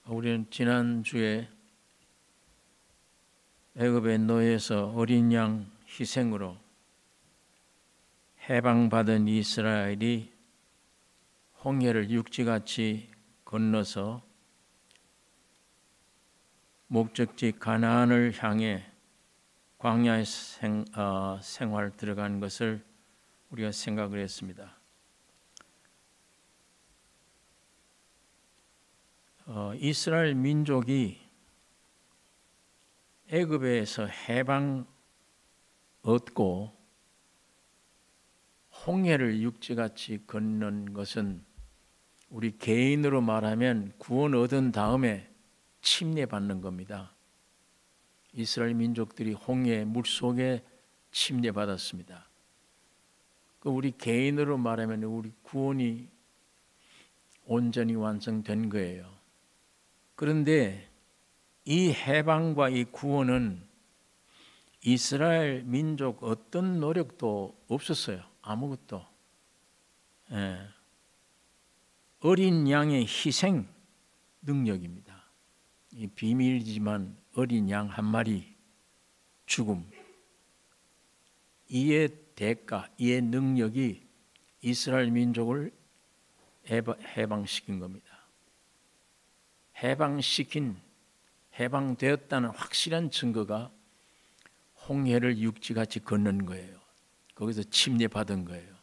우리는 지난주에 애굽의 노예에서 어린 양 희생으로 해방받은 이스라엘이 홍해를 육지같이 건너서 목적지 가나안을 향해 광야의 생활 들어간 것을 우리가 생각을 했습니다. 이스라엘 민족이 애굽에서 해방 얻고 홍해를 육지같이 건넌 것은 우리 개인으로 말하면 구원 얻은 다음에 침례받는 겁니다. 이스라엘 민족들이 홍해 물속에 침례받았습니다. 우리 개인으로 말하면 우리 구원이 온전히 완성된 거예요. 그런데 이 해방과 이 구원은 이스라엘 민족 어떤 노력도 없었어요. 아무것도. 어린 양의 희생 능력입니다. 이 비밀이지만 어린 양 한 마리 죽음, 이의 대가, 이의 능력이 이스라엘 민족을 해방시킨 겁니다. 해방되었다는 확실한 증거가 홍해를 육지같이 건넌 거예요. 거기서 침례받은 거예요.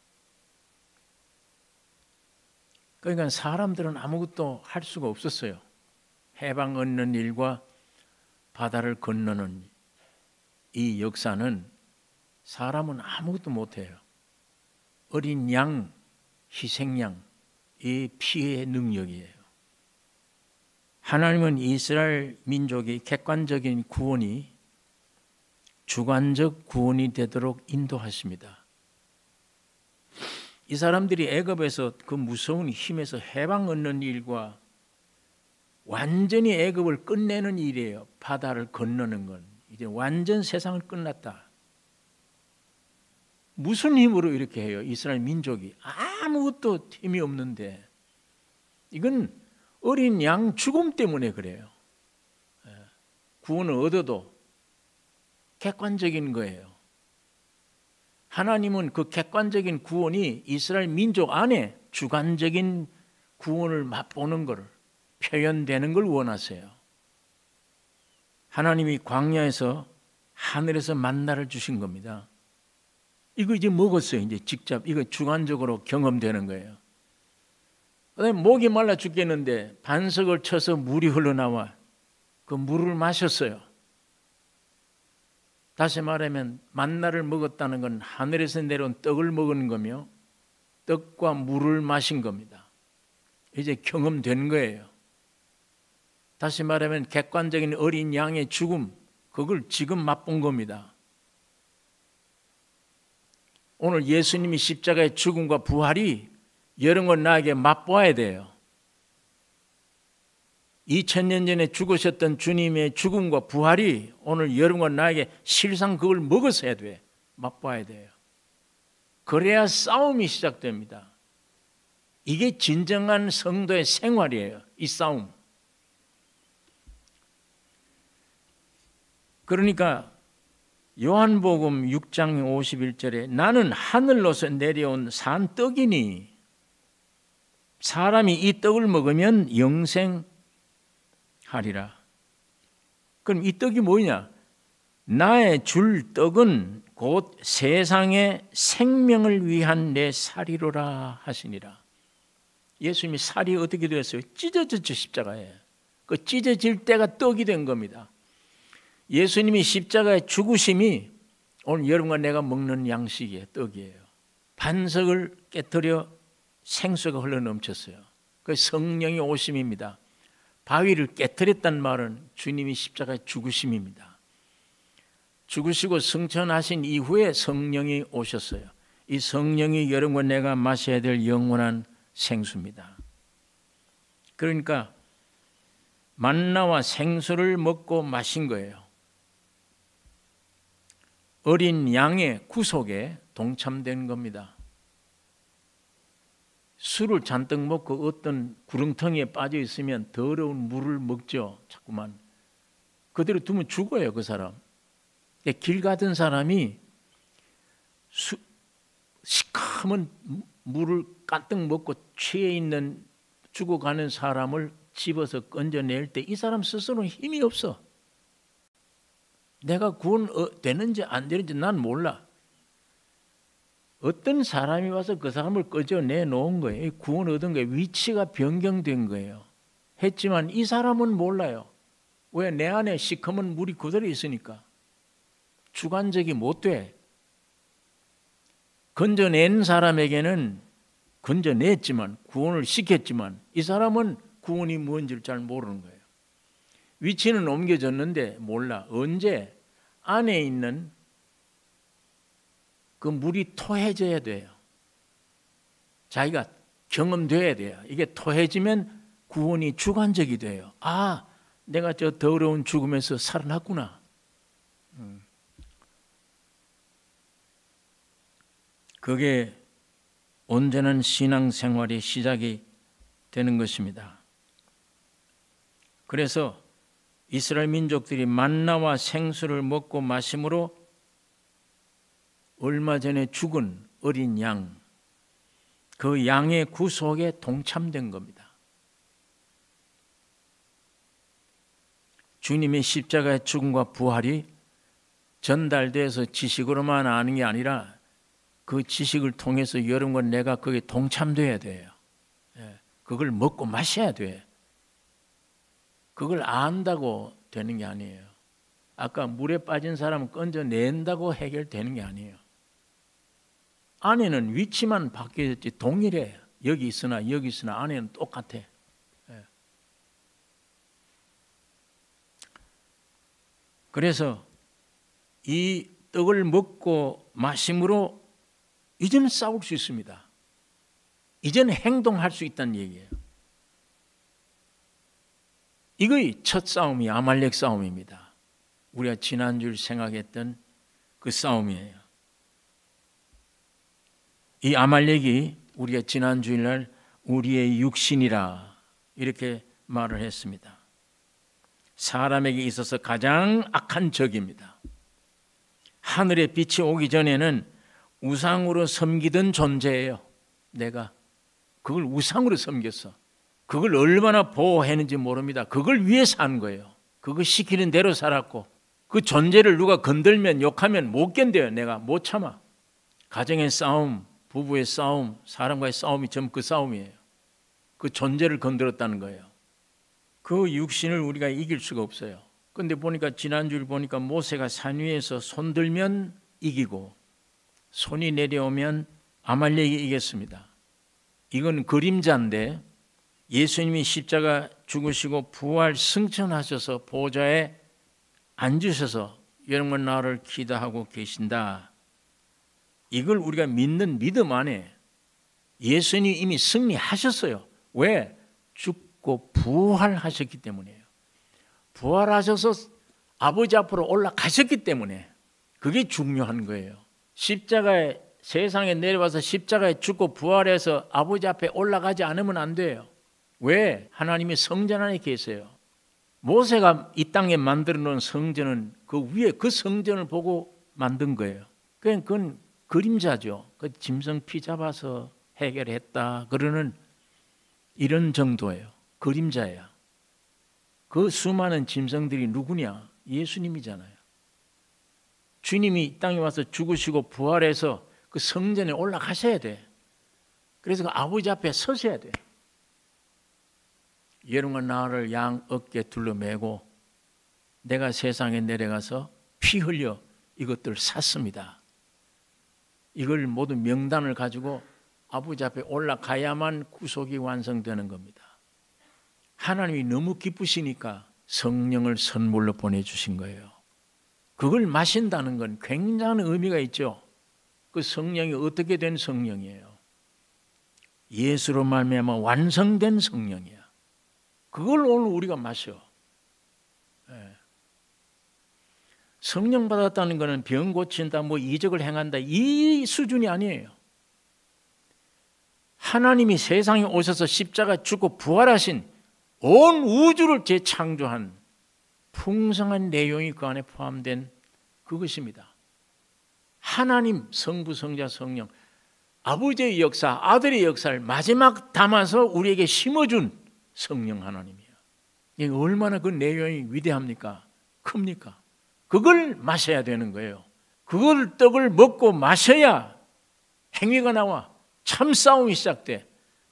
그러니까 사람들은 아무것도 할 수가 없었어요. 해방 얻는 일과 바다를 건너는 이 역사는 사람은 아무것도 못해요. 어린 양, 희생양, 이 피의 능력이에요. 하나님은 이스라엘 민족의 객관적인 구원이 주관적 구원이 되도록 인도하십니다. 이 사람들이 애굽에서 그 무서운 힘에서 해방 얻는 일과 완전히 애굽을 끝내는 일이에요. 바다를 건너는 건 이제 완전 세상을 끝났다. 무슨 힘으로 이렇게 해요? 이스라엘 민족이 아무것도 힘이 없는데 이건 어린 양 죽음 때문에 그래요. 구원을 얻어도 객관적인 거예요. 하나님은 그 객관적인 구원이 이스라엘 민족 안에 주관적인 구원을 맛보는 것을 표현되는 걸 원하세요. 하나님이 광야에서 하늘에서 만나를 주신 겁니다. 이거 이제 먹었어요. 이제 직접 이거 주관적으로 경험되는 거예요. 그다음에 목이 말라 죽겠는데 반석을 쳐서 물이 흘러나와 그 물을 마셨어요. 다시 말하면 만나를 먹었다는 건 하늘에서 내려온 떡을 먹은 거며 떡과 물을 마신 겁니다. 이제 경험된 거예요. 다시 말하면 객관적인 어린 양의 죽음, 그걸 지금 맛본 겁니다. 오늘 예수님이 십자가의 죽음과 부활이 여러분 나에게 맛보아야 돼요. 2000년 전에 죽으셨던 주님의 죽음과 부활이 오늘 여러분 나에게 실상 그걸 먹었어야 돼. 맛봐야 돼요. 그래야 싸움이 시작됩니다. 이게 진정한 성도의 생활이에요. 이 싸움. 그러니까 요한복음 6장 51절에 나는 하늘로서 내려온 산 떡이니 사람이 이 떡을 먹으면 영생하리라. 그럼 이 떡이 뭐냐? 나의 줄 떡은 곧 세상의 생명을 위한 내 살이로라 하시니라. 예수님이 살이 어떻게 되었어요? 찢어졌죠, 십자가에. 그 찢어질 때가 떡이 된 겁니다. 예수님이 십자가의 죽으심이 오늘 여러분과 내가 먹는 양식이에요. 떡이에요. 반석을 깨뜨려 생수가 흘러넘쳤어요. 그 성령의 오심입니다. 바위를 깨뜨렸단 말은 주님이 십자가에 죽으심입니다. 죽으시고 승천하신 이후에 성령이 오셨어요. 이 성령이 여러분과 내가 마셔야 될 영원한 생수입니다. 그러니까 만나와 생수를 먹고 마신 거예요. 어린 양의 구속에 동참된 겁니다. 술을 잔뜩 먹고 어떤 구렁텅이에 빠져 있으면 더러운 물을 먹죠. 자꾸만 그대로 두면 죽어요, 그 사람. 길 가던 사람이 시커먼 물을 가득 먹고 취해 있는 죽어가는 사람을 집어서 건져낼 때 이 사람 스스로는 힘이 없어. 내가 구원 되는지 안 되는지 난 몰라. 어떤 사람이 와서 그 사람을 꺼져내 놓은 거예요. 구원 얻은 거예요. 위치가 변경된 거예요. 했지만 이 사람은 몰라요. 왜? 내 안에 시커먼 물이 그대로 있으니까. 주관적이 못 돼. 건져낸 사람에게는 건져냈지만 구원을 시켰지만 이 사람은 구원이 뭔지를 잘 모르는 거예요. 위치는 옮겨졌는데 몰라. 언제? 안에 있는 그 물이 토해져야 돼요. 자기가 경험돼야 돼요. 이게 토해지면 구원이 주관적이 돼요. 아, 내가 저 더러운 죽음에서 살아났구나. 그게 온전한 신앙생활의 시작이 되는 것입니다. 그래서 이스라엘 민족들이 만나와 생수를 먹고 마심으로 얼마 전에 죽은 어린 양, 그 양의 구속에 동참된 겁니다. 주님의 십자가의 죽음과 부활이 전달돼서 지식으로만 아는 게 아니라 그 지식을 통해서 여러분과 내가 거기에 동참돼야 돼요. 그걸 먹고 마셔야 돼. 그걸 안다고 되는 게 아니에요. 아까 물에 빠진 사람은 건져낸다고 해결되는 게 아니에요. 안에는 위치만 바뀌었지 동일해. 여기 있으나 여기 있으나 안에는 똑같아. 그래서 이 떡을 먹고 마심으로 이제는 싸울 수 있습니다. 이제는 행동할 수 있다는 얘기예요. 이거의 첫 싸움이 아말렉 싸움입니다. 우리가 지난주에 생각했던 그 싸움이에요. 이 아말렉이 우리가 지난주일날 우리의 육신이라 이렇게 말을 했습니다. 사람에게 있어서 가장 악한 적입니다. 하늘의 빛이 오기 전에는 우상으로 섬기던 존재예요. 내가 그걸 우상으로 섬겼어. 그걸 얼마나 보호했는지 모릅니다. 그걸 위해 산 거예요. 그거 시키는 대로 살았고 그 존재를 누가 건들면 욕하면 못 견뎌요. 내가 못 참아. 가정의 싸움, 부부의 싸움, 사람과의 싸움이 전부 그 싸움이에요. 그 존재를 건드렸다는 거예요. 그 육신을 우리가 이길 수가 없어요. 그런데 보니까 지난주를 보니까 모세가 산 위에서 손 들면 이기고 손이 내려오면 아말렉이 이겼습니다. 이건 그림자인데 예수님이 십자가 죽으시고 부활 승천하셔서 보좌에 앉으셔서 여러분과 나를 기도하고 계신다. 이걸 우리가 믿는 믿음 안에 예수님이 이미 승리하셨어요. 왜? 죽고 부활하셨기 때문이에요. 부활하셔서 아버지 앞으로 올라가셨기 때문에 그게 중요한 거예요. 십자가에 세상에 내려와서 십자가에 죽고 부활해서 아버지 앞에 올라가지 않으면 안 돼요. 왜? 하나님이 성전 안에 계세요. 모세가 이 땅에 만들어 놓은 성전은 그 위에 그 성전을 보고 만든 거예요. 그건 그림자죠. 그 짐승 피 잡아서 해결했다 그러는 이런 정도예요. 그림자야. 그 수많은 짐승들이 누구냐? 예수님이잖아요. 주님이 이 땅에 와서 죽으시고 부활해서 그 성전에 올라가셔야 돼. 그래서 그 아버지 앞에 서셔야 돼. 여러분과 나를 양 어깨에 둘러매고 내가 세상에 내려가서 피 흘려 이것들 샀습니다. 이걸 모두 명단을 가지고 아버지 앞에 올라가야만 구속이 완성되는 겁니다. 하나님이 너무 기쁘시니까 성령을 선물로 보내주신 거예요. 그걸 마신다는 건 굉장한 의미가 있죠. 그 성령이 어떻게 된 성령이에요? 예수로 말미암아 완성된 성령이야. 그걸 오늘 우리가 마셔. 성령 받았다는 것은 병 고친다, 뭐 이적을 행한다 이 수준이 아니에요. 하나님이 세상에 오셔서 십자가 죽고 부활하신 온 우주를 재창조한 풍성한 내용이 그 안에 포함된 그것입니다. 하나님, 성부, 성자, 성령, 아버지의 역사, 아들의 역사를 마지막 담아서 우리에게 심어준 성령 하나님이에요. 이게 얼마나 그 내용이 위대합니까? 큽니까? 그걸 마셔야 되는 거예요. 그걸 떡을 먹고 마셔야 행위가 나와 참 싸움이 시작돼.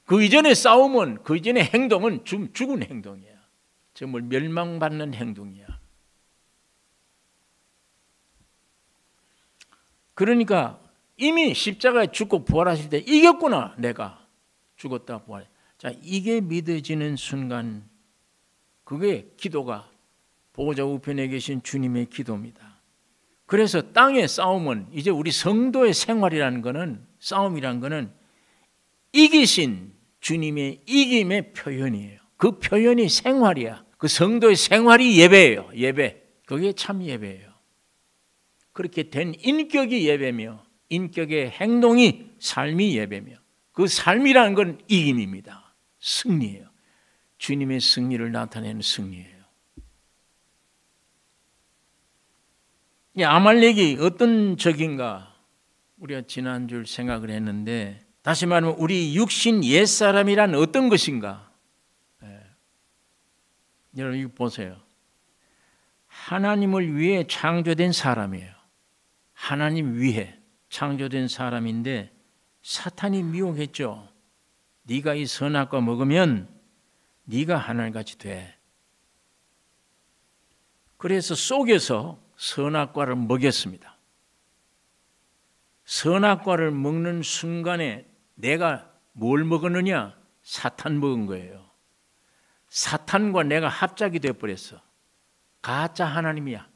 그 이전의 싸움은, 그 이전의 행동은 죽은 행동이야. 정말 멸망받는 행동이야. 그러니까 이미 십자가에 죽고 부활하실 때 이겼구나. 내가 죽었다 부활. 자, 이게 믿어지는 순간 그게 기도가 보호자 우편에 계신 주님의 기도입니다. 그래서 땅의 싸움은 이제 우리 성도의 생활이라는 거는, 싸움이라는 거는 이기신 주님의 이김의 표현이에요. 그 표현이 생활이야. 그 성도의 생활이 예배예요. 예배. 그게 참 예배예요. 그렇게 된 인격이 예배며 인격의 행동이 삶이 예배며 그 삶이라는 건 이김입니다. 승리예요. 주님의 승리를 나타내는 승리예요. 이 아말렉이 어떤 적인가 우리가 지난주 생각을 했는데, 다시 말하면 우리 육신 옛사람이란 어떤 것인가. 여러분 이거 보세요. 하나님을 위해 창조된 사람이에요. 하나님 위해 창조된 사람인데 사탄이 미혹했죠. 네가 이 선악과 먹으면 네가 하나님같이 돼. 그래서 속여서 선악과를 먹였습니다. 선악과를 먹는 순간에 내가 뭘 먹었느냐? 사탄 먹은 거예요. 사탄과 내가 합작이 되어버렸어. 가짜 하나님이야.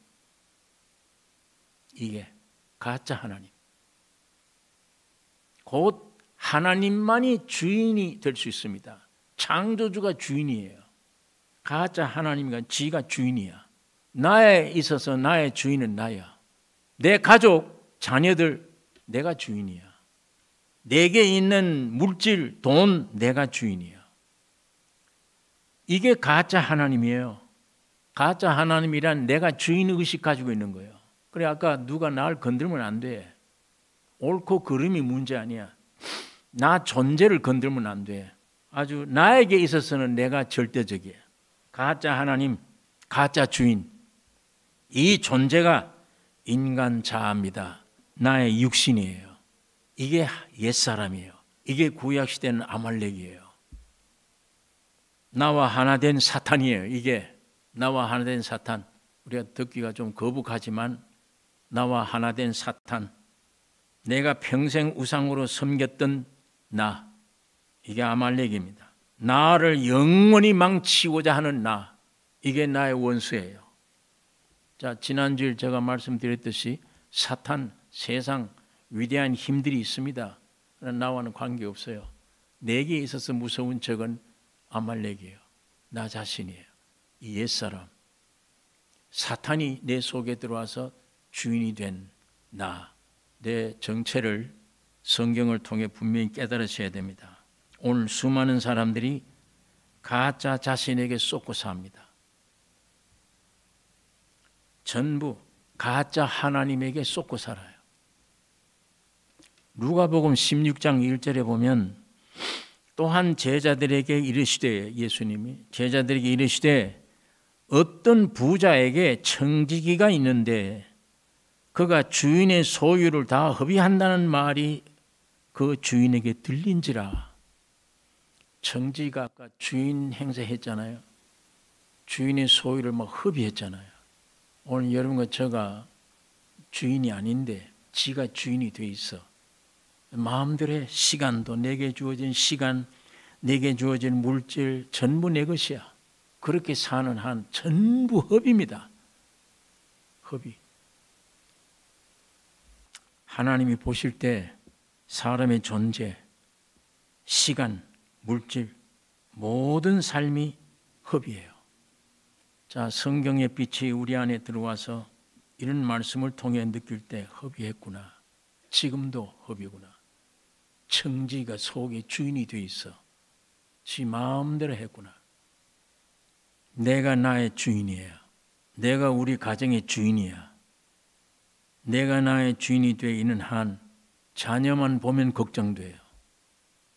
이게 가짜 하나님. 곧 하나님만이 주인이 될 수 있습니다. 창조주가 주인이에요. 가짜 하나님과 지가 주인이야. 나에 있어서 나의 주인은 나야. 내 가족, 자녀들 내가 주인이야. 내게 있는 물질, 돈 내가 주인이야. 이게 가짜 하나님이에요. 가짜 하나님이란 내가 주인의식 가지고 있는 거예요. 그래 아까 누가 나를 건들면 안 돼. 옳고 그름이 문제 아니야. 나 존재를 건들면 안 돼. 아주 나에게 있어서는 내가 절대적이야. 가짜 하나님, 가짜 주인. 이 존재가 인간 자아입니다. 나의 육신이에요. 이게 옛사람이에요. 이게 구약시대는 아말렉이에요. 나와 하나 된 사탄이에요. 이게 나와 하나 된 사탄. 우리가 듣기가 좀 거북하지만 나와 하나 된 사탄. 내가 평생 우상으로 섬겼던 나. 이게 아말렉입니다. 나를 영원히 망치고자 하는 나. 이게 나의 원수예요. 자, 지난주에 제가 말씀드렸듯이 사탄, 세상, 위대한 힘들이 있습니다. 나와는 관계없어요. 내게 있어서 무서운 적은 아말렉이에요. 나 자신이에요. 이 옛사람. 사탄이 내 속에 들어와서 주인이 된 나. 내 정체를 성경을 통해 분명히 깨달으셔야 됩니다. 오늘 수많은 사람들이 가짜 자신에게 쏟고 삽니다. 전부 가짜 하나님에게 쏟고 살아요. 누가복음 16장 1절에 보면 또한 제자들에게 이르시되, 예수님이 제자들에게 이르시되 어떤 부자에게 청지기가 있는데 그가 주인의 소유를 다 허비한다는 말이 그 주인에게 들린지라. 청지기가 아까 주인 행세했잖아요. 주인의 소유를 막 허비했잖아요. 오늘 여러분과 저가 주인이 아닌데 지가 주인이 돼 있어. 마음대로 해. 시간도 내게 주어진 시간, 내게 주어진 물질 전부 내 것이야. 그렇게 사는 한 전부 허비입니다. 허비. 하나님이 보실 때 사람의 존재, 시간, 물질 모든 삶이 허비예요. 자, 성경의 빛이 우리 안에 들어와서 이런 말씀을 통해 느낄 때 허비했구나. 지금도 허비구나. 청지가 속에 주인이 돼 있어. 지 마음대로 했구나. 내가 나의 주인이야. 내가 우리 가정의 주인이야. 내가 나의 주인이 되어 있는 한 자녀만 보면 걱정돼요.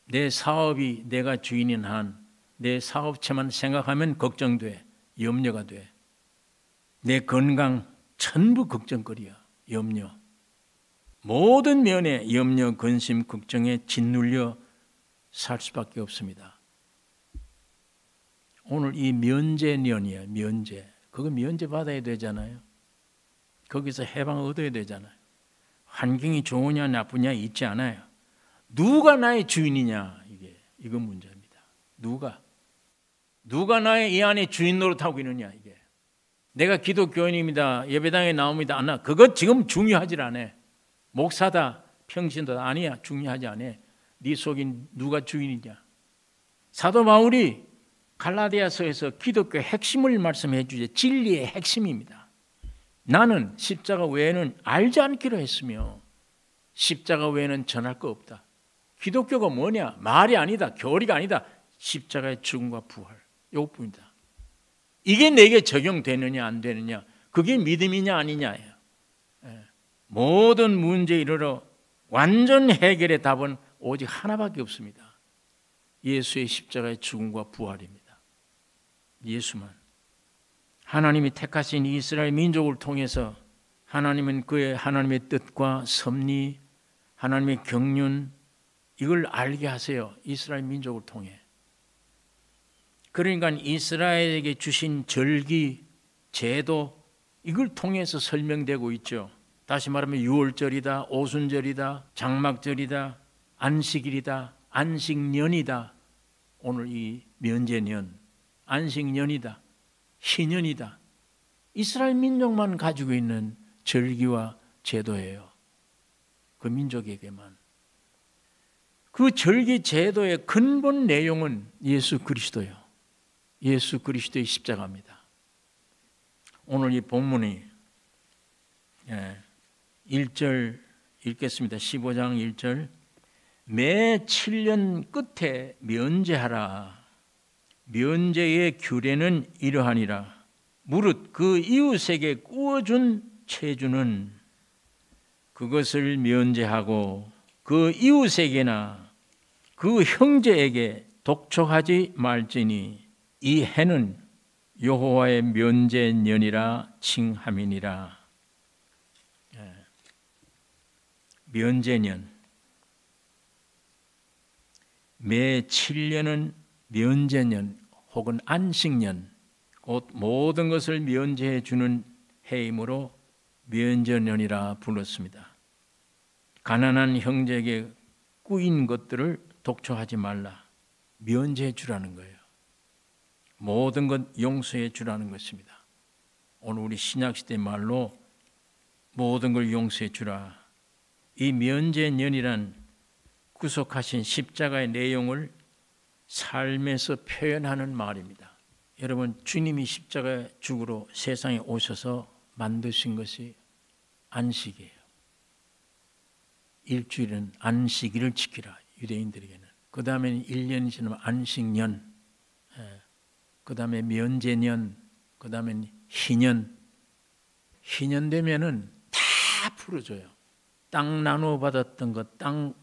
내 사업이 내가 주인인 한 내 사업체만 생각하면 걱정돼. 염려가 돼. 내 건강 전부 걱정거리야. 염려. 모든 면에 염려, 근심, 걱정에 짓눌려 살 수밖에 없습니다. 오늘 이 면제년이에요. 면제. 그거 면제 받아야 되잖아요. 거기서 해방 얻어야 되잖아요. 환경이 좋으냐 나쁘냐 있지 않아요. 누가 나의 주인이냐, 이거 문제입니다. 누가 나의 이 안에 주인 노릇하고 있느냐, 이게. 내가 기독교인입니다. 예배당에 나옵니다. 안 나. 그것 지금 중요하지 않아. 목사다, 평신도다, 아니야. 중요하지 않아. 네 속에 누가 주인이냐. 사도 바울이 갈라디아서에서 기독교의 핵심을 말씀해 주제. 진리의 핵심입니다. 나는 십자가 외에는 알지 않기로 했으며 십자가 외에는 전할 거 없다. 기독교가 뭐냐? 말이 아니다. 교리가 아니다. 십자가의 죽음과 부활. 이것뿐이다. 이게 내게 적용되느냐 안 되느냐, 그게 믿음이냐 아니냐예요. 모든 문제에 이르러 완전 해결의 답은 오직 하나밖에 없습니다. 예수의 십자가의 죽음과 부활입니다. 예수만. 하나님이 택하신 이스라엘 민족을 통해서 하나님은 그의 하나님의 뜻과 섭리, 하나님의 경륜, 이걸 알게 하세요. 이스라엘 민족을 통해. 그러니까 이스라엘에게 주신 절기, 제도, 이걸 통해서 설명되고 있죠. 다시 말하면 유월절이다, 오순절이다, 장막절이다, 안식일이다, 안식년이다. 오늘 이 면제년, 안식년이다, 희년이다. 이스라엘 민족만 가지고 있는 절기와 제도예요. 그 민족에게만. 그 절기 제도의 근본 내용은 예수 그리스도예요. 예수 그리스도의 십자가입니다. 오늘 이 본문이 1절 읽겠습니다. 15장 1절. 매 7년 끝에 면제하라. 면제의 규례는 이러하니라. 무릇 그 이웃에게 구워준 체주는 그것을 면제하고 그 이웃에게나 그 형제에게 독촉하지 말지니 이 해는 여호와의 면제년이라 칭함이니라. 면제년. 매 7년은 면제년 혹은 안식년, 곧 모든 것을 면제해 주는 해이므로 면제년이라 불렀습니다. 가난한 형제에게 꾸인 것들을 독촉하지 말라. 면제해 주라는 거예요. 모든 것 용서해 주라는 것입니다. 오늘 우리 신약시대 말로 모든 걸 용서해 주라. 이 면제년이란 구속하신 십자가의 내용을 삶에서 표현하는 말입니다. 여러분, 주님이 십자가의 죽으로 세상에 오셔서 만드신 것이 안식이에요. 일주일은 안식일을 지키라, 유대인들에게는. 그 다음에는 1년이 지나면 안식년, 그 다음에 면제년, 그 다음엔 희년. 희년 되면은 다 풀어줘요. 땅 나누어 받았던 거, 땅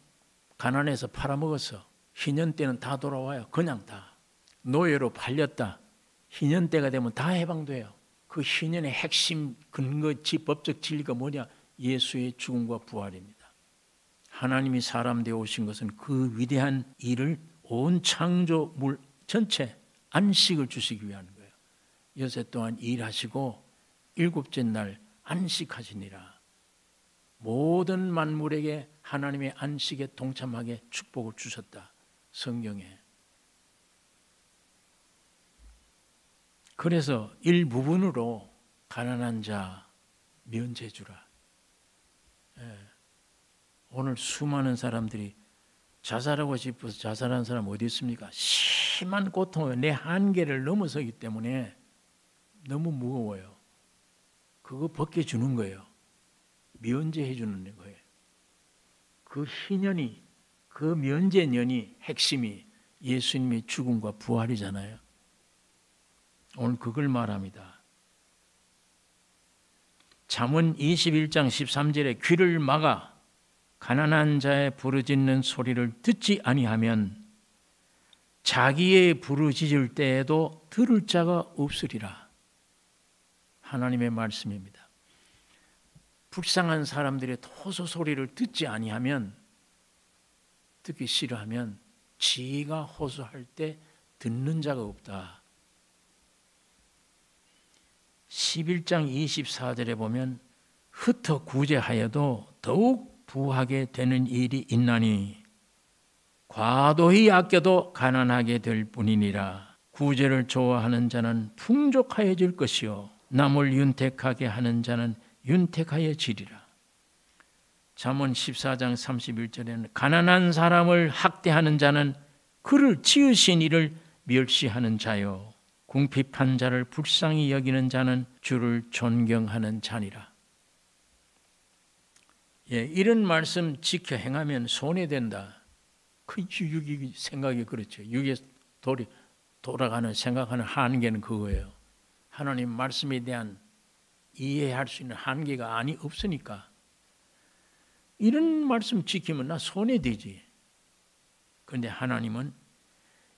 가난해서 팔아먹어서 희년 때는 다 돌아와요. 그냥 다. 노예로 팔렸다. 희년 때가 되면 다 해방돼요. 그 희년의 핵심 근거치 법적 진리가 뭐냐? 예수의 죽음과 부활입니다. 하나님이 사람 되어 오신 것은 그 위대한 일을 온 창조물 전체 안식을 주시기 위한 거예요. 여세 동안 일하시고 일곱째 날 안식하시니라. 모든 만물에게 하나님의 안식에 동참하게 축복을 주셨다. 성경에. 그래서 일부분으로 가난한 자 면제 주라. 오늘 수많은 사람들이 자살하고 싶어서 자살하는 사람 어디 있습니까? 심한 고통을 내 한계를 넘어서기 때문에 너무 무거워요. 그거 벗겨주는 거예요. 면제해 주는 거예요. 그 희년이 그 면제년이 핵심이 예수님의 죽음과 부활이잖아요. 오늘 그걸 말합니다. 잠언 21장 13절에 귀를 막아 가난한 자의 부르짖는 소리를 듣지 아니하면 자기의 부르짖을 때에도 들을 자가 없으리라. 하나님의 말씀입니다. 불쌍한 사람들의 토소 소리를 듣지 아니하면, 듣기 싫어하면 지가 호소할 때 듣는 자가 없다. 11장 24절에 보면 흩어 구제하여도 더욱 부하게 되는 일이 있나니 과도히 아껴도 가난하게 될 뿐이니라. 구제를 좋아하는 자는 풍족하여질 것이요 남을 윤택하게 하는 자는 윤택하여지리라. 잠언 14장 31절에는 가난한 사람을 학대하는 자는 그를 지으신 이를 멸시하는 자요 궁핍한 자를 불쌍히 여기는 자는 주를 존경하는 자니라. 이런 말씀 지켜 행하면 손해된다. 그 육이 생각이 그렇죠. 육에 돌아가는 생각하는 한계는 그거예요. 하나님 말씀에 대한 이해할 수 있는 한계가 없으니까 이런 말씀 지키면 나 손해되지. 그런데 하나님은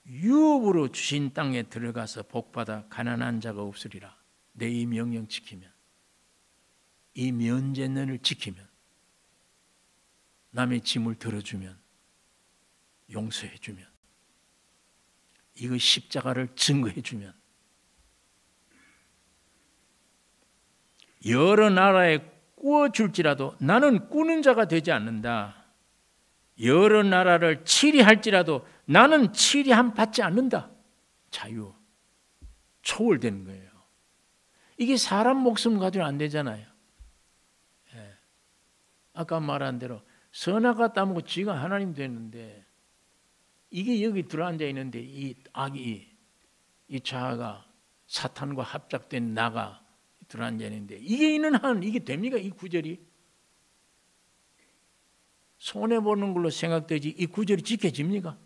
유업으로 주신 땅에 들어가서 복받아 가난한 자가 없으리라. 내 이 명령 지키면, 이 면제년을 지키면, 남의 짐을 들어주면, 용서해주면, 이거 십자가를 증거해주면, 여러 나라에 꾸어줄지라도 나는 꾸는 자가 되지 않는다. 여러 나라를 치리할지라도 나는 치리함 받지 않는다. 자유, 초월되는 거예요. 이게 사람 목숨 가지고 안 되잖아요. 아까 말한 대로 선악과 따먹고 지가 하나님 됐는데 이게 여기 들어앉아 있는데 이 악이, 이 자아가 사탄과 합작된 나가 들어앉아 있는데 이게 있는 한 이게 됩니까? 이 구절이 손해보는 걸로 생각되지 이 구절이 지켜집니까?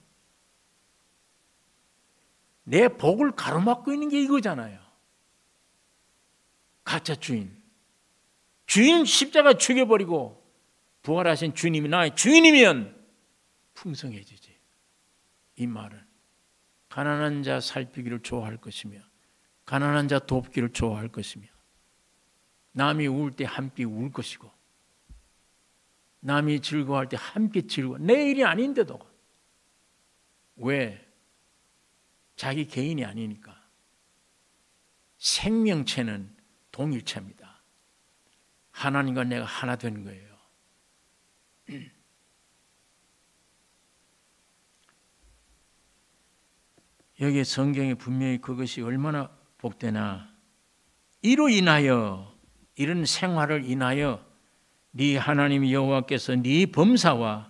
내 복을 가로막고 있는 게 이거잖아요. 가짜 주인 십자가 죽여버리고 부활하신 주님이 나의 주인이면 풍성해지지. 이 말은 가난한 자 살피기를 좋아할 것이며 가난한 자 돕기를 좋아할 것이며 남이 울 때 함께 울 것이고 남이 즐거워할 때 함께 즐거워. 내 일이 아닌데도. 왜? 자기 개인이 아니니까. 생명체는 동일체입니다. 하나님과 내가 하나 되는 거예요. 여기에 성경에 분명히 그것이 얼마나 복되나. 이로 인하여, 이런 생활을 인하여 네 하나님 여호와께서 네 범사와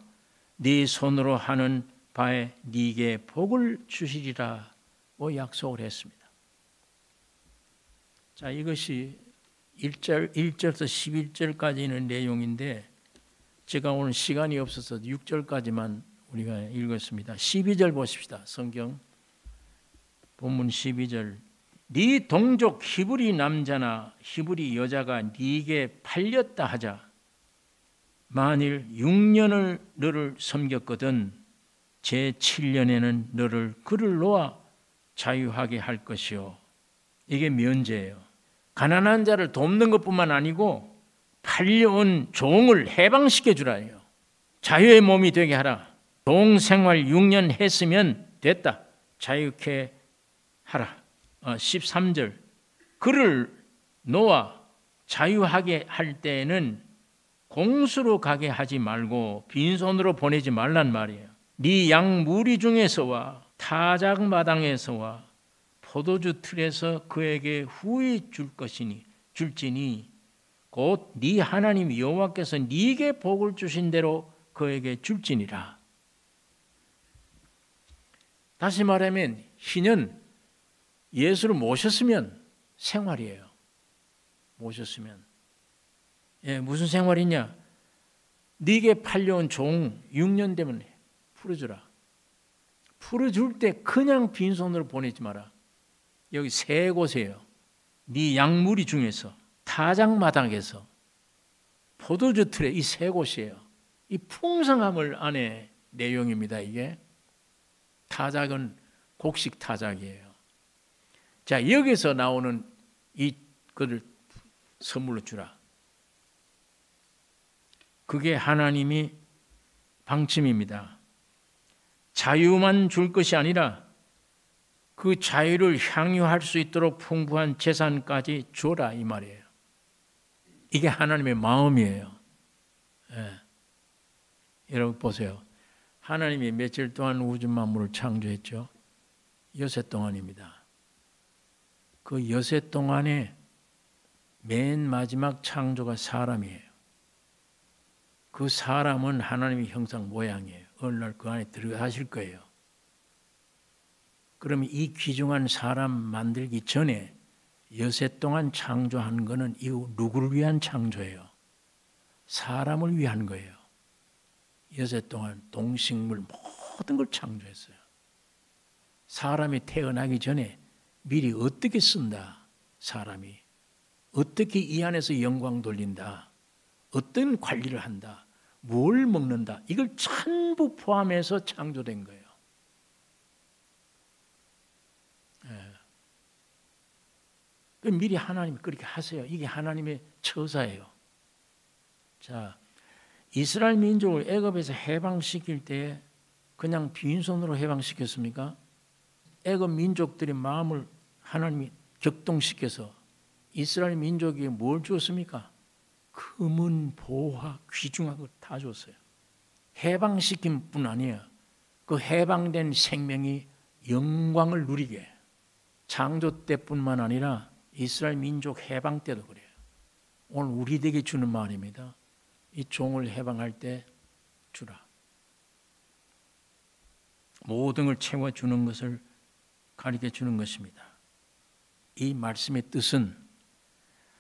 네 손으로 하는 바에 네게 복을 주시리라고 약속을 했습니다. 자, 이것이 1절에서 11절까지 있는 내용인데 제가 오늘 시간이 없어서 6절까지만 우리가 읽었습니다. 12절 보십시다. 성경 본문 12절. 네 동족 히브리 남자나 히브리 여자가 네게 팔렸다 하자. 만일 6년을 너를 섬겼거든 제7년에는 너를 그를 놓아 자유하게 할 것이요. 이게 면제예요. 가난한 자를 돕는 것뿐만 아니고 팔려온 종을 해방시켜 주라요. 자유의 몸이 되게 하라. 종 생활 6년 했으면 됐다. 자유케 하라. 13절. 그를 놓아 자유하게 할 때에는 공수로 가게 하지 말고 빈손으로 보내지 말란 말이에요. 네 양 무리 중에서와 타작 마당에서와 포도주 틀에서 그에게 후히 줄지니 곧 네 하나님 여호와께서 네게 복을 주신 대로 그에게 줄지니라. 다시 말하면 신은 예수를 모셨으면 생활이에요. 모셨으면. 무슨 생활이냐? 네게 팔려온 종 6년 되면 풀어주라. 풀어줄 때 그냥 빈손으로 보내지 마라. 여기 세 곳이에요. 네 양무리 중에서, 타작마당에서, 포도주 틀에 이 세 곳이에요. 이 풍성함을 안에 내용입니다. 이게 타작은 곡식 타작이에요. 자, 여기서 나오는 이것을 선물로 주라. 그게 하나님이 방침입니다. 자유만 줄 것이 아니라 그 자유를 향유할 수 있도록 풍부한 재산까지 주라 이 말이에요. 이게 하나님의 마음이에요. 예. 여러분 보세요. 하나님이 며칠 동안 우주 만물을 창조했죠? 여세 동안입니다. 그 여세 동안에 맨 마지막 창조가 사람이에요. 그 사람은 하나님의 형상 모양이에요. 어느 날 그 안에 들어가실 거예요. 그러면 이 귀중한 사람 만들기 전에 여세 동안 창조한 거는 이 누구를 위한 창조예요? 사람을 위한 거예요. 여세 동안 동식물 모든 걸 창조했어요. 사람이 태어나기 전에 미리 어떻게 쓴다, 사람이 어떻게 이 안에서 영광 돌린다, 어떤 관리를 한다, 뭘 먹는다, 이걸 전부 포함해서 창조된 거예요. 예. 미리 하나님이 그렇게 하세요. 이게 하나님의 처사예요. 자, 이스라엘 민족을 애굽에서 해방시킬 때 그냥 빈손으로 해방시켰습니까? 애굽 민족들의 마음을 하나님이 격동시켜서 이스라엘 민족에게 뭘 주었습니까? 금은, 보화, 귀중한 것 다 줬어요. 해방시킨 뿐 아니에요. 그 해방된 생명이 영광을 누리게, 창조 때뿐만 아니라 이스라엘 민족 해방 때도 그래요. 오늘 우리에게 주는 말입니다. 이 종을 해방할 때 주라. 모든 걸 채워주는 것을 가르쳐 주는 것입니다. 이 말씀의 뜻은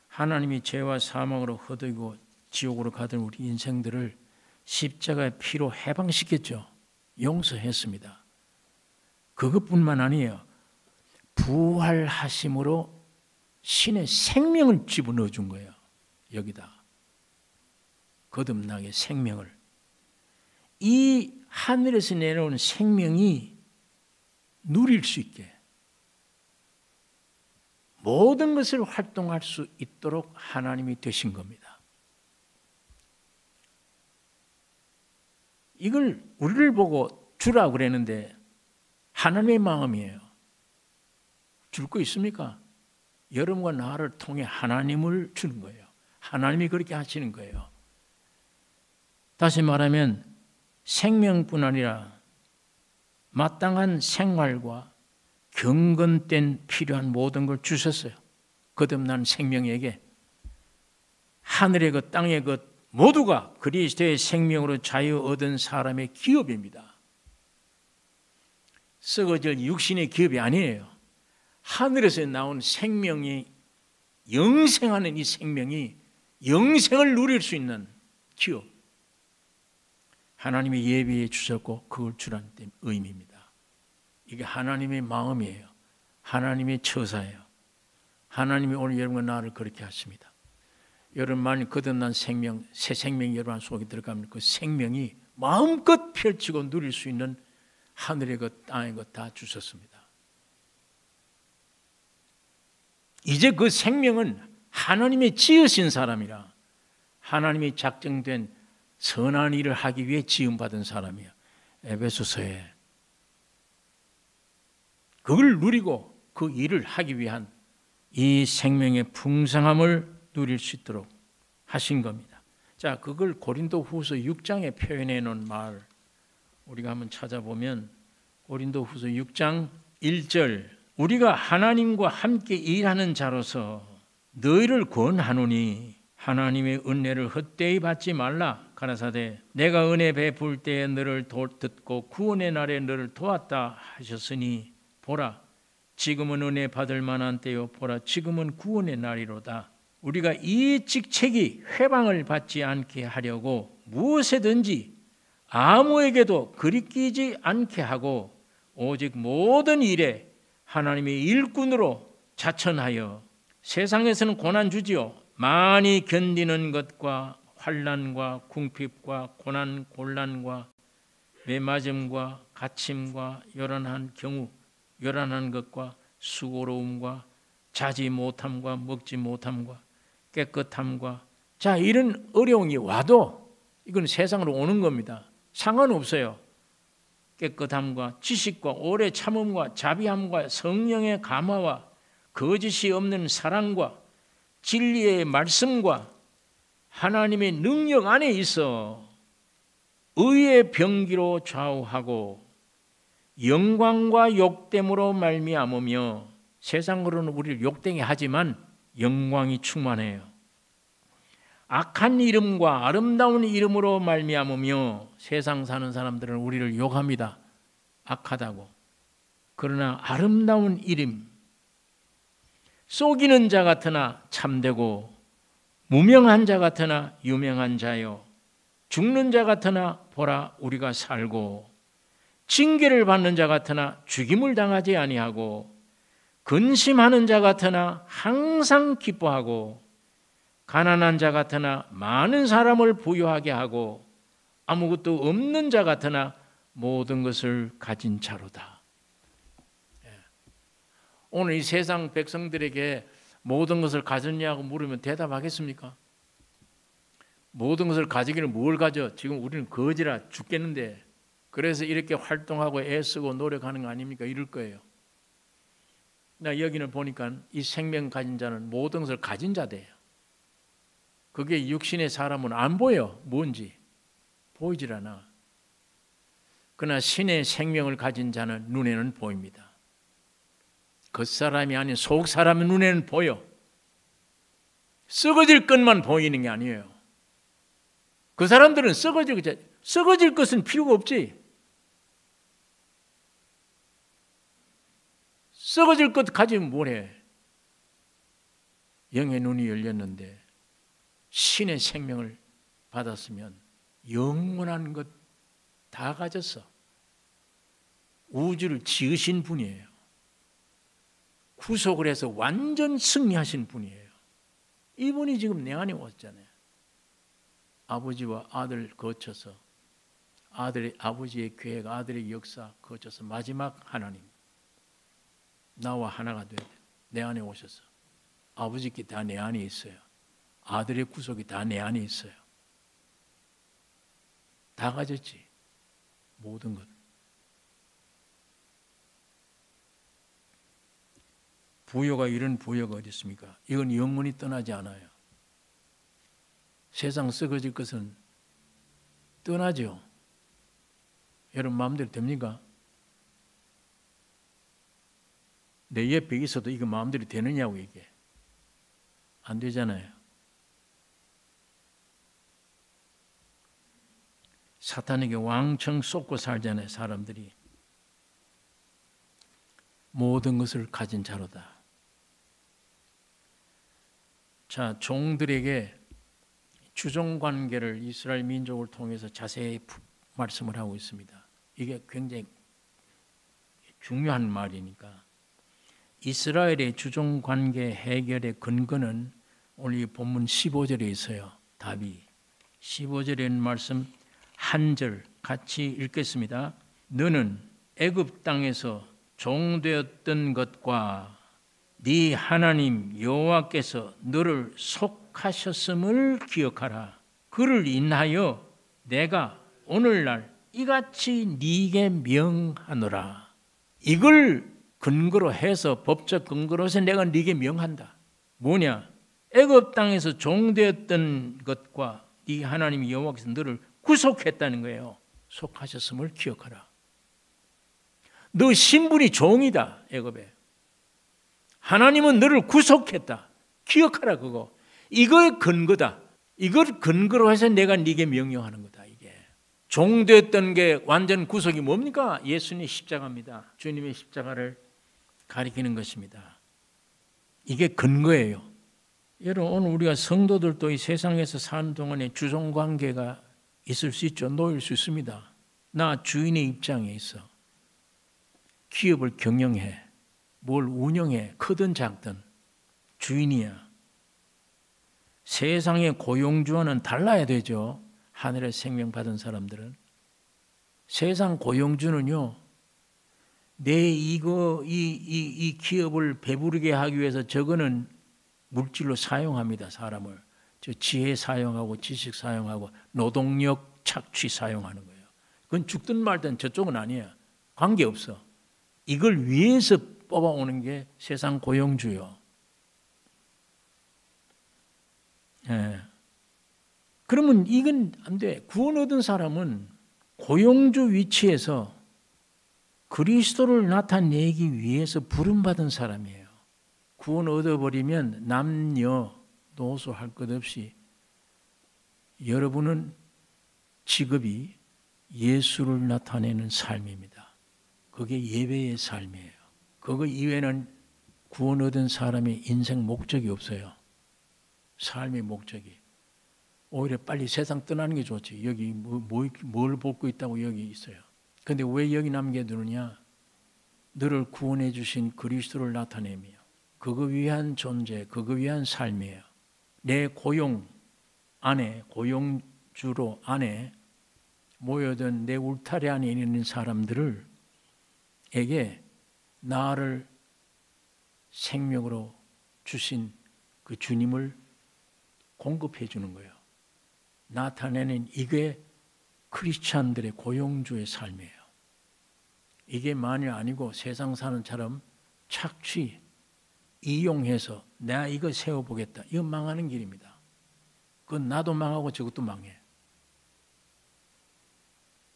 하나님이 죄와 사망으로 허덕이고 지옥으로 가던 우리 인생들을 십자가의 피로 해방시켰죠. 용서했습니다. 그것뿐만 아니에요. 부활하심으로 신의 생명을 집어넣어 준 거예요. 여기다. 거듭나게 생명을. 이 하늘에서 내려온 생명이 누릴 수 있게 모든 것을 활동할 수 있도록 하나님이 되신 겁니다. 이걸 우리를 보고 주라고 그랬는데 하나님의 마음이에요. 줄 거 있습니까? 여러분과 나를 통해 하나님을 주는 거예요. 하나님이 그렇게 하시는 거예요. 다시 말하면 생명뿐 아니라 마땅한 생활과 경건된 필요한 모든 걸 주셨어요. 거듭난 생명에게 하늘의 것 땅의 것 모두가 그리스도의 생명으로 자유 얻은 사람의 기업입니다. 썩어질 육신의 기업이 아니에요. 하늘에서 나온 생명이 영생하는 이 생명이 영생을 누릴 수 있는 기업. 하나님이 예비해 주셨고 그걸 주라는 의미입니다. 이게 하나님의 마음이에요. 하나님의 처사예요. 하나님이 오늘 여러분과 나를 그렇게 하십니다. 여러분만 거듭난 생명, 새 생명이 여러분 속에 들어가면 그 생명이 마음껏 펼치고 누릴 수 있는 하늘의 것, 땅의 것 다 주셨습니다. 이제 그 생명은 하나님의 지으신 사람이라 하나님이 작정된 선한 일을 하기 위해 지음받은 사람이야. 에베소서에 그걸 누리고 그 일을 하기 위한 이 생명의 풍성함을 누릴 수 있도록 하신 겁니다. 자, 그걸 고린도후서 6장에 표현해 놓은 말 우리가 한번 찾아보면 고린도후서 6장 1절 우리가 하나님과 함께 일하는 자로서 너희를 권하노니 하나님의 은혜를 헛되이 받지 말라. 가라사대 내가 은혜 베풀 때에 너를 듣고 구원의 날에 너를 도왔다 하셨으니 보라 지금은 은혜 받을 만한 때요 보라 지금은 구원의 날이로다. 우리가 이 직책이 회방을 받지 않게 하려고 무엇이든지 아무에게도 거리끼지 않게 하고 오직 모든 일에 하나님의 일꾼으로 자천하여 세상에서는 고난 주지요. 많이 견디는 것과 환난과 궁핍과 고난 곤란과 매맞음과 갇힘과 요란한 경우, 요란한 것과 수고로움과 자지 못함과 먹지 못함과 깨끗함과 자 이런 어려움이 와도 이건 세상으로 오는 겁니다. 상관없어요. 깨끗함과 지식과 오래 참음과 자비함과 성령의 감화와 거짓이 없는 사랑과 진리의 말씀과 하나님의 능력 안에 있어 의의 병기로 좌우하고 영광과 욕됨으로 말미암으며 세상으로는 우리를 욕되게 하지만 영광이 충만해요. 악한 이름과 아름다운 이름으로 말미암으며 세상 사는 사람들은 우리를 욕합니다. 악하다고. 그러나 아름다운 이름, 속이는 자 같으나 참되고 무명한 자 같으나 유명한 자요 죽는 자 같으나 보라 우리가 살고 징계를 받는 자 같으나 죽임을 당하지 아니하고 근심하는 자 같으나 항상 기뻐하고 가난한 자 같으나 많은 사람을 부유하게 하고 아무것도 없는 자 같으나 모든 것을 가진 자로다. 오늘 이 세상 백성들에게 모든 것을 가졌냐고 물으면 대답하겠습니까? 모든 것을 가지기는 뭘 가져? 지금 우리는 거지라 죽겠는데 그래서 이렇게 활동하고 애쓰고 노력하는 거 아닙니까? 이럴 거예요. 나 여기는 보니까 이 생명 가진 자는 모든 것을 가진 자돼요. 그게 육신의 사람은 안 보여. 뭔지 보이질 않아. 그러나 신의 생명을 가진 자는 눈에는 보입니다. 겉사람이 아닌 속사람의 눈에는 보여. 썩어질 것만 보이는 게 아니에요. 그 사람들은 썩어질 것은 필요가 없지. 썩어질 것 가지면 뭐해. 영의 눈이 열렸는데 신의 생명을 받았으면 영원한 것 다 가졌어. 우주를 지으신 분이에요. 구속을 해서 완전 승리하신 분이에요. 이분이 지금 내 안에 왔잖아요. 아버지와 아들 거쳐서 아버지의 계획, 아들의 역사 거쳐서 마지막 하나님 나와 하나가 돼야 돼. 내 안에 오셔서 아버지께 다 내 안에 있어요. 아들의 구속이 다 내 안에 있어요. 다 가졌지. 모든 것. 부여가 이런 부여가 어디 있습니까? 이건 영원히 떠나지 않아요. 세상 썩어질 것은 떠나죠. 여러분 마음대로 됩니까? 내 옆에 있어도 이거 마음대로 되느냐고 이게. 안 되잖아요. 사탄에게 왕창 쏟고 살잖아요. 사람들이. 모든 것을 가진 자로다. 자, 종들에게 주종관계를 이스라엘 민족을 통해서 자세히 말씀을 하고 있습니다. 이게 굉장히 중요한 말이니까. 이스라엘의 주종관계 해결의 근거는 오늘 이 본문 15절에 있어요. 답이. 15절에 있는 말씀 한 절 같이 읽겠습니다. 너는 애굽 땅에서 종되었던 것과 네 하나님 여호와께서 너를 속하셨음을 기억하라. 그를 인하여 내가 오늘날 이같이 네게 명하노라. 이걸 근거로 해서 법적 근거로 해서 내가 네게 명한다. 뭐냐? 애굽 땅에서 종되었던 것과 네 하나님 여호와께서 너를 구속했다는 거예요. 속하셨음을 기억하라. 너 신분이 종이다. 애굽에. 하나님은 너를 구속했다. 기억하라 그거. 이거의 근거다. 이걸 근거로 해서 내가 네게 명령하는 거다. 이게 종됐던 게 완전 구속이 뭡니까? 예수님의 십자가입니다. 주님의 십자가를 가리키는 것입니다. 이게 근거예요. 여러분 오늘 우리가 성도들도 이 세상에서 사는 동안에 주종관계가 있을 수 있죠. 놓일 수 있습니다. 나 주인의 입장에 있어. 기업을 경영해. 뭘 운영해. 크든 작든. 주인이야. 세상의 고용주와는 달라야 되죠. 하늘의 생명 받은 사람들은. 세상 고용주는요, 이 기업을 배부르게 하기 위해서 저거는 물질로 사용합니다. 사람을. 저 지혜 사용하고 지식 사용하고 노동력 착취 사용하는 거예요. 그건 죽든 말든 저쪽은 아니야. 관계없어. 이걸 위해서 뽑아오는 게 세상 고용주요. 예. 그러면 이건 안 돼. 구원 얻은 사람은 고용주 위치에서 그리스도를 나타내기 위해서 부름받은 사람이에요. 구원 얻어버리면 남녀 노소 할 것 없이 여러분은 직업이 예수를 나타내는 삶입니다. 그게 예배의 삶이에요. 그거 이외에는 구원 얻은 사람의 인생 목적이 없어요. 삶의 목적이. 오히려 빨리 세상 떠나는 게 좋지. 여기 뭘 보고 있다고 여기 있어요. 근데 왜 여기 남겨두느냐? 너를 구원해 주신 그리스도를 나타내며 그거 위한 존재, 그거 위한 삶이에요. 내 고용 안에, 고용주로 안에 모여든 내 울타리 안에 있는 사람들을 에게 나를 생명으로 주신 그 주님을 공급해 주는 거예요. 나타내는 이게 크리스찬들의 고용주의 삶이에요. 이게 만일 아니고 세상 사는처럼 착취, 이용해서 내가 이거 세워보겠다. 이건 망하는 길입니다. 그건 나도 망하고 저것도 망해.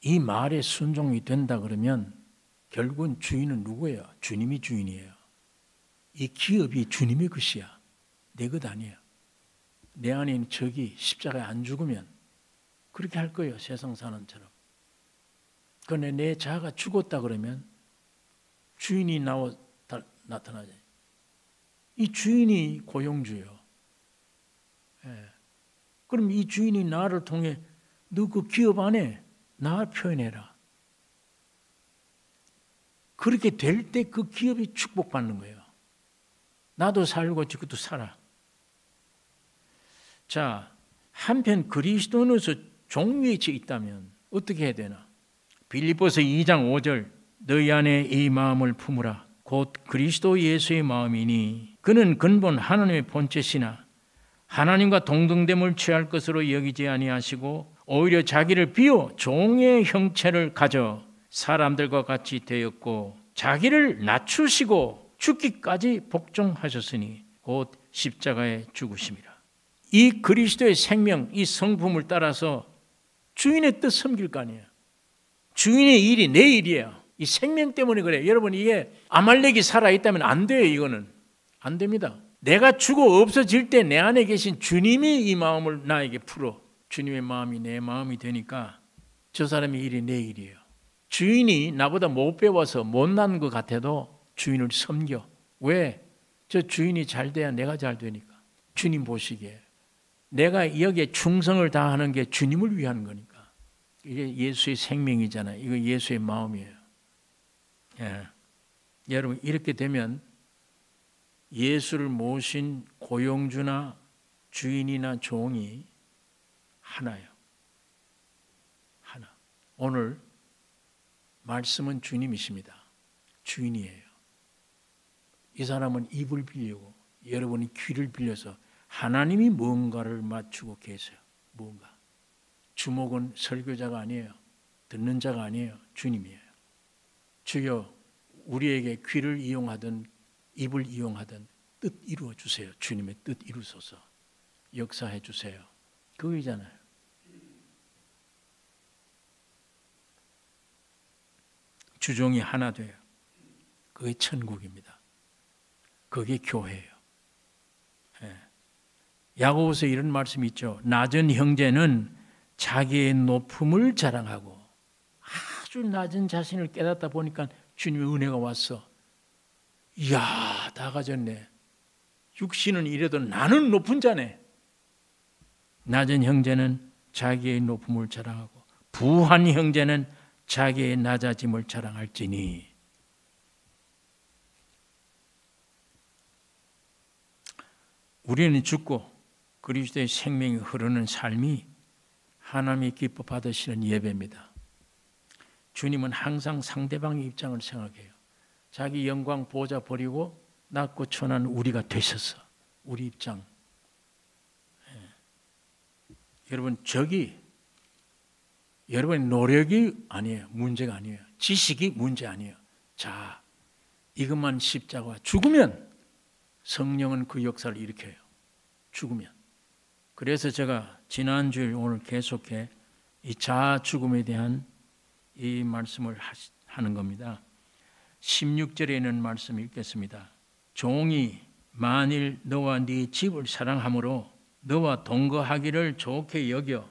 이 말에 순종이 된다 그러면 결국은 주인은 누구예요? 주님이 주인이에요. 이 기업이 주님의 것이야. 내 것 아니야. 내 안에 있는 적이 십자가에 안 죽으면 그렇게 할 거예요. 세상 사는처럼. 그런데 내 자아가 죽었다 그러면 주인이 나타나죠. 이 주인이 고용주예요. 예. 그럼 이 주인이 나를 통해 너 그 기업 안에 나 표현해라. 그렇게 될 때 그 기업이 축복받는 거예요. 나도 살고 저것도 살아. 자, 한편 그리스도인으로서 종위에 있다면 어떻게 해야 되나? 빌립보서 2장 5절 너희 안에 이 마음을 품으라. 곧 그리스도 예수의 마음이니 그는 근본 하나님의 본체시나 하나님과 동등됨을 취할 것으로 여기지 아니하시고 오히려 자기를 비워 종의 형체를 가져 사람들과 같이 되었고 자기를 낮추시고 죽기까지 복종하셨으니 곧 십자가에 죽으심이라. 이 그리스도의 생명, 이 성품을 따라서 주인의 뜻 섬길 거 아니에요. 주인의 일이 내 일이에요. 이 생명 때문에 그래요. 여러분 이게 아말렉이 살아있다면 안 돼요. 이거는 안 됩니다. 내가 죽어 없어질 때 내 안에 계신 주님이 이 마음을 나에게 풀어. 주님의 마음이 내 마음이 되니까 저 사람의 일이 내 일이에요. 주인이 나보다 못 배워서 못난 것 같아도 주인을 섬겨. 왜? 저 주인이 잘 돼야 내가 잘 되니까. 주님 보시기에. 내가 여기에 충성을 다하는 게 주님을 위한 거니까. 이게 예수의 생명이잖아요. 이거 예수의 마음이에요. 예. 여러분 이렇게 되면 예수를 모신 고용주나 주인이나 종이 하나예요. 하나. 오늘 말씀은 주님이십니다. 주인이에요. 이 사람은 입을 빌리고 여러분이 귀를 빌려서 하나님이 뭔가를 맞추고 계세요. 뭔가. 주목은 설교자가 아니에요. 듣는 자가 아니에요. 주님이에요. 주여 우리에게 귀를 이용하든 입을 이용하든 뜻 이루어 주세요. 주님의 뜻 이루소서. 역사해 주세요. 그거잖아요. 주종이 하나 돼요. 그게 천국입니다. 그게 교회예요. 예. 야고보서 이런 말씀이 있죠. 낮은 형제는 자기의 높음을 자랑하고 아주 낮은 자신을 깨닫다 보니까 주님의 은혜가 왔어. 이야, 다 가졌네. 육신은 이래도 나는 높은 자네. 낮은 형제는 자기의 높음을 자랑하고 부한 형제는 자기의 낮아짐을 자랑할지니. 우리는 죽고 그리스도의 생명이 흐르는 삶이 하나님이 기뻐 받으시는 예배입니다. 주님은 항상 상대방의 입장을 생각해요. 자기 영광 보좌 버리고 낮고 천한 우리가 되셔서 우리 입장. 여러분, 적이 여러분의 노력이 아니에요. 문제가 아니에요. 지식이 문제 아니에요. 자, 이것만 십자가 죽으면 성령은 그 역사를 일으켜요. 죽으면. 그래서 제가 지난주에 오늘 계속해 이 자아 죽음에 대한 이 말씀을 하는 겁니다. 16절에 있는 말씀 읽겠습니다. 종이 만일 너와 네 집을 사랑함으로 너와 동거하기를 좋게 여겨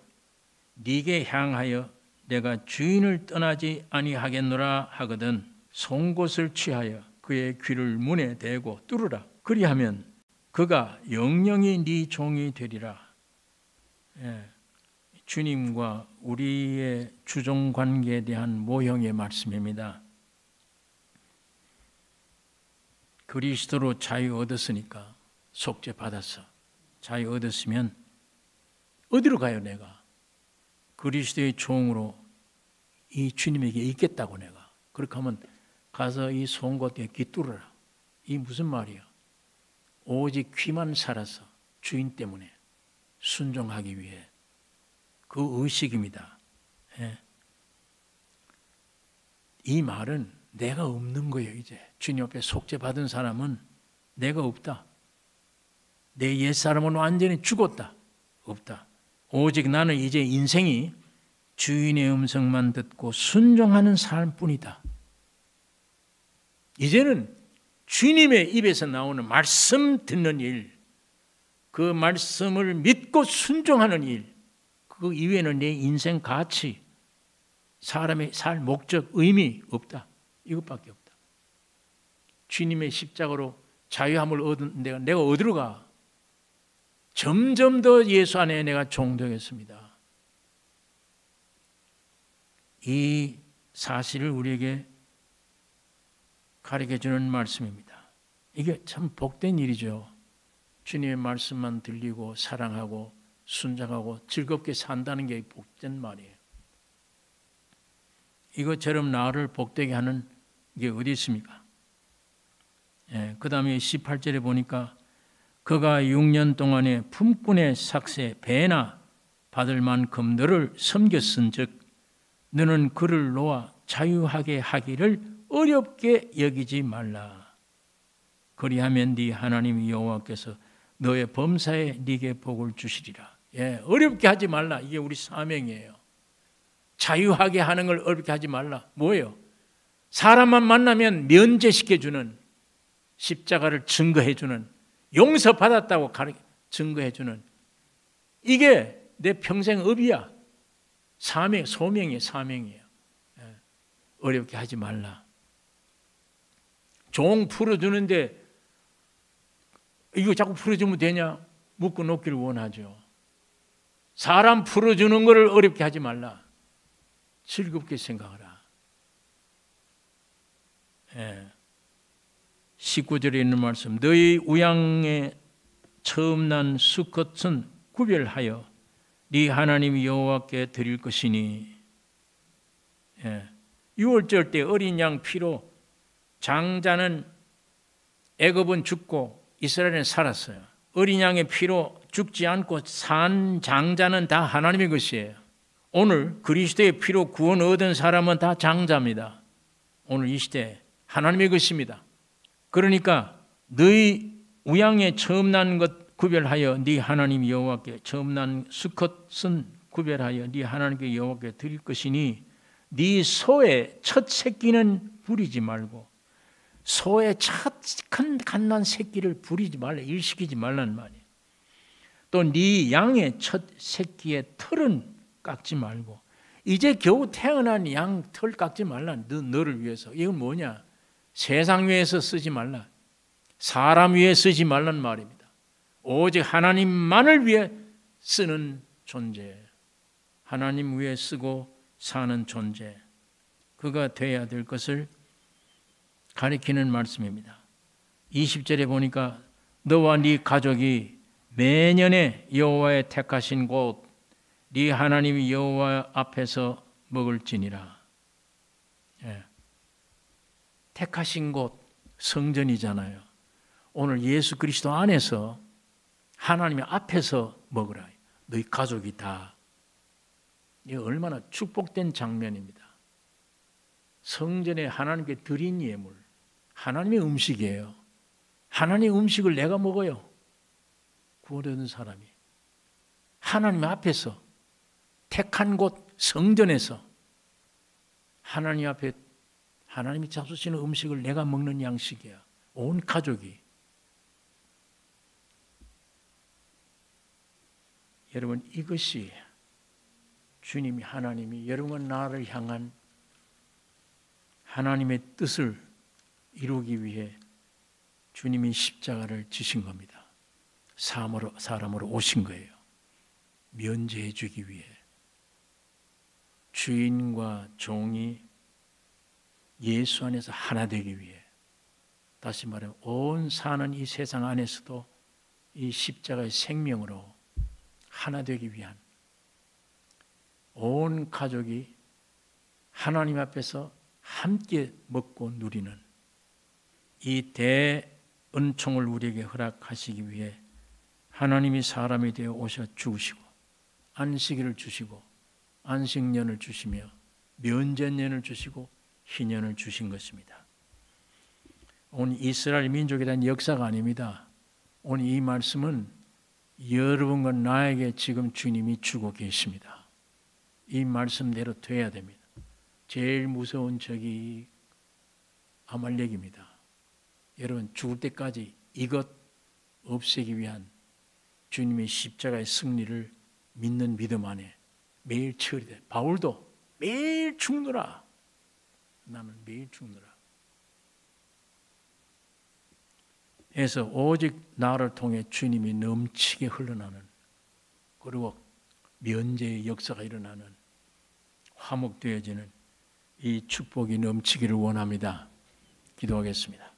네게 향하여 내가 주인을 떠나지 아니하겠노라 하거든 송곳을 취하여 그의 귀를 문에 대고 뚫으라. 그리하면 그가 영영이 네 종이 되리라. 주님과 우리의 주종 관계에 대한 모형의 말씀입니다. 그리스도로 자유 얻었으니까 속죄 받았어. 자유 얻었으면 어디로 가요 내가? 그리스도의 종으로 이 주님에게 있겠다고 내가. 그렇게 하면 가서 이 송곳에 귀 뚫어라. 이 무슨 말이야? 오직 귀만 살아서 주인 때문에 순종하기 위해 그 의식입니다. 이 말은 내가 없는 거예요. 이제 주님 앞에 속죄받은 사람은 내가 없다. 내 옛사람은 완전히 죽었다. 없다. 오직 나는 이제 인생이 주인의 음성만 듣고 순종하는 삶뿐이다. 이제는 주님의 입에서 나오는 말씀 듣는 일, 그 말씀을 믿고 순종하는 일, 그 이외에는 내 인생 가치, 사람의 살 목적, 의미 없다. 이것밖에 없다. 주님의 십자가로 자유함을 얻은 내가 어디로 가? 점점 더 예수 안에 내가 종되겠습니다. 이 사실을 우리에게 가르쳐주는 말씀입니다. 이게 참 복된 일이죠. 주님의 말씀만 들리고 사랑하고 순종하고 즐겁게 산다는 게 복된 말이에요. 이것처럼 나를 복되게 하는 게 어디 있습니까? 그 다음에 18절에 보니까 그가 6년 동안에 품꾼의 삭세 배나 받을 만큼 너를 섬겼은즉 너는 그를 놓아 자유하게 하기를 어렵게 여기지 말라. 그리하면 네 하나님 여호와께서 너의 범사에 네게 복을 주시리라. 어렵게 하지 말라. 이게 우리 사명이에요. 자유하게 하는 걸 어렵게 하지 말라. 뭐예요? 사람만 만나면 면제시켜주는, 십자가를 증거해주는, 용서받았다고 증거해주는, 이게 내 평생 업이야. 소명이에요. 사명이에요. 어렵게 하지 말라. 종 풀어주는데 이거 자꾸 풀어주면 되냐? 묶어 놓기를 원하죠. 사람 풀어주는 것을 어렵게 하지 말라. 즐겁게 생각하라. 19절에 있는 말씀, 너희 우양에 처음 난 수컷은 구별하여 네 하나님 여호와께 드릴 것이니. 6월절 때 어린 양 피로 장자는 애굽은 죽고 이스라엘은 살았어요. 어린 양의 피로 죽지 않고 산 장자는 다 하나님의 것이에요. 오늘 그리스도의 피로 구원 얻은 사람은 다 장자입니다. 오늘 이 시대 하나님의 것입니다. 그러니까 너희 우양에 처음 난 것 구별하여 네 하나님 여호와께, 처음 난 수컷은 구별하여 네 하나님께 여호와께 드릴 것이니 네 소의 첫 새끼는 부리지 말고, 소의 첫 큰 갓난 새끼를 부리지 말라, 일시키지 말라는 말이에요. 또 네 양의 첫 새끼의 털은 깎지 말고, 이제 겨우 태어난 양 털 깎지 말라. 너를 위해서. 이건 뭐냐? 세상 위해서 쓰지 말라. 사람 위해 쓰지 말란 말입니다. 오직 하나님만을 위해 쓰는 존재. 하나님 위에 쓰고 사는 존재, 그가 되어야 될 것을 가리키는 말씀입니다. 20절에 보니까 너와 네 가족이 매년에 여호와의 택하신 곳 네 하나님 여호와 앞에서 먹을지니라. 예. 택하신 곳 성전이잖아요. 오늘 예수 그리스도 안에서 하나님의 앞에서 먹으라. 너희 가족이 다. 이게 얼마나 축복된 장면입니다. 성전에 하나님께 드린 예물, 하나님의 음식이에요. 하나님의 음식을 내가 먹어요. 구원받은 사람이. 하나님 앞에서 택한 곳 성전에서 하나님 앞에 하나님이 잡수시는 음식을 내가 먹는 양식이야. 온 가족이. 여러분, 이것이 주님이 하나님이 여러분과 나를 향한 하나님의 뜻을 이루기 위해 주님이 십자가를 지신 겁니다. 사람으로 오신 거예요. 면제해 주기 위해. 주인과 종이 예수 안에서 하나 되기 위해. 다시 말하면 온 사는 이 세상 안에서도 이 십자가의 생명으로 하나 되기 위한, 온 가족이 하나님 앞에서 함께 먹고 누리는 이 대은총을 우리에게 허락하시기 위해 하나님이 사람이 되어 오셔 죽으시고 안식일을 주시고 안식년을 주시며 면제년을 주시고 희년을 주신 것입니다. 오늘 이스라엘 민족에 대한 역사가 아닙니다. 오늘 이 말씀은 여러분과 나에게 지금 주님이 주고 계십니다. 이 말씀대로 돼야 됩니다. 제일 무서운 적이 아말렉입니다. 여러분, 죽을 때까지 이것 없애기 위한 주님의 십자가의 승리를 믿는 믿음 안에 매일 처리돼. 바울도 매일 죽노라. 나는 매일 죽노라. 해서 오직 나를 통해 주님이 넘치게 흘러나는, 그리고 면제의 역사가 일어나는, 화목되어지는 이 축복이 넘치기를 원합니다. 기도하겠습니다.